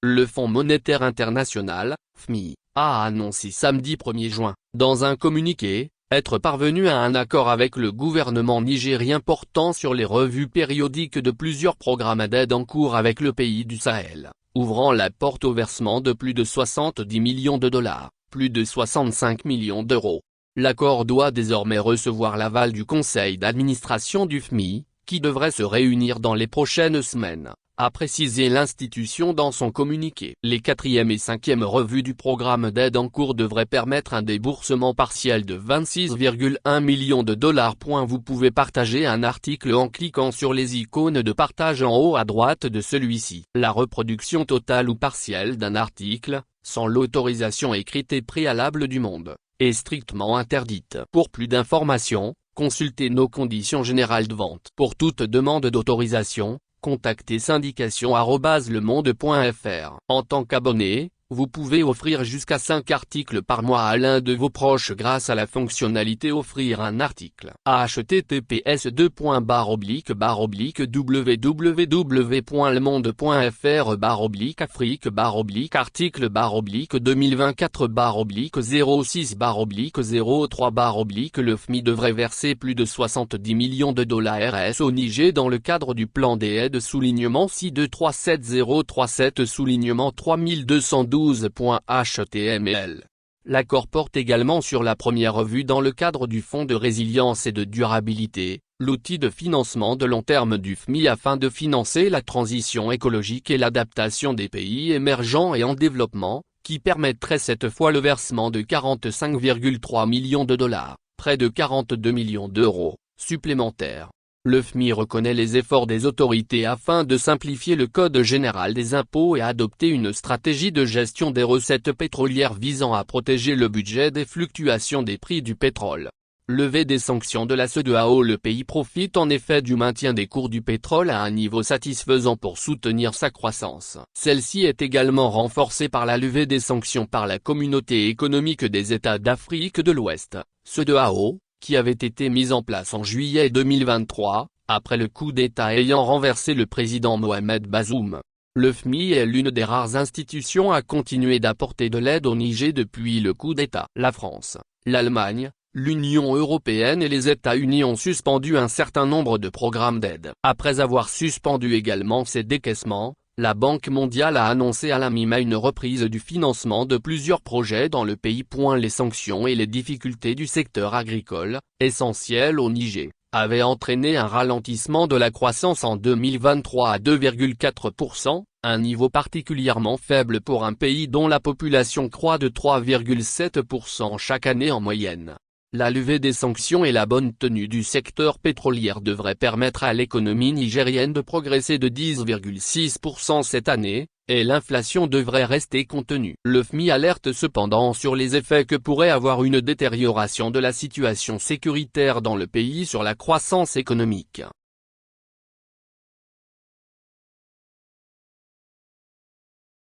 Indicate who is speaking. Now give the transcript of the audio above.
Speaker 1: Le Fonds monétaire international, FMI, a annoncé samedi 1er juin, dans un communiqué, être parvenu à un accord avec le gouvernement nigérien portant sur les revues périodiques de plusieurs programmes d'aide en cours avec le pays du Sahel, ouvrant la porte au versement de plus de 70 millions de dollars, plus de 65 millions d'euros. L'accord doit désormais recevoir l'aval du conseil d'administration du FMI, qui devrait se réunir dans les prochaines semaines, a précisé l'institution dans son communiqué. Les 4e et 5e revues du programme d'aide en cours devraient permettre un déboursement partiel de 26,1 millions de dollars. Vous pouvez partager un article en cliquant sur les icônes de partage en haut à droite de celui-ci. La reproduction totale ou partielle d'un article, sans l'autorisation écrite et préalable du monde, est strictement interdite. Pour plus d'informations, consultez nos conditions générales de vente. Pour toute demande d'autorisation, contactez syndication@lemonde.fr. En tant qu'abonné, vous pouvez offrir jusqu'à 5 articles par mois à l'un de vos proches grâce à la fonctionnalité offrir un article. https://www.lemonde.fr/afrique/article/06/03 Le FMI devrait verser plus de 70 millions de dollars RS au Niger dans le cadre du plan des aides -6237037-3212.html. L'accord porte également sur la première revue dans le cadre du Fonds de résilience et de durabilité, l'outil de financement de long terme du FMI afin de financer la transition écologique et l'adaptation des pays émergents et en développement, qui permettrait cette fois le versement de 45,3 millions de dollars, près de 42 millions d'euros, supplémentaires. Le FMI reconnaît les efforts des autorités afin de simplifier le Code général des impôts et adopter une stratégie de gestion des recettes pétrolières visant à protéger le budget des fluctuations des prix du pétrole. Levée des sanctions de la CEDEAO. Le pays profite en effet du maintien des cours du pétrole à un niveau satisfaisant pour soutenir sa croissance. Celle-ci est également renforcée par la levée des sanctions par la Communauté économique des États d'Afrique de l'Ouest, CEDEAO, qui avait été mise en place en juillet 2023, après le coup d'État ayant renversé le président Mohamed Bazoum. Le FMI est l'une des rares institutions à continuer d'apporter de l'aide au Niger depuis le coup d'État. La France, l'Allemagne, l'Union européenne et les États-Unis ont suspendu un certain nombre de programmes d'aide. Après avoir suspendu également ces décaissements, la Banque mondiale a annoncé à la mi-mai une reprise du financement de plusieurs projets dans le pays. Les sanctions et les difficultés du secteur agricole, essentiel au Niger, avaient entraîné un ralentissement de la croissance en 2023 à 2,4%, un niveau particulièrement faible pour un pays dont la population croît de 3,7% chaque année en moyenne. La levée des sanctions et la bonne tenue du secteur pétrolier devraient permettre à l'économie nigérienne de progresser de 10,6% cette année, et l'inflation devrait rester contenue. Le FMI alerte cependant sur les effets que pourrait avoir une détérioration de la situation sécuritaire dans le pays sur la croissance économique.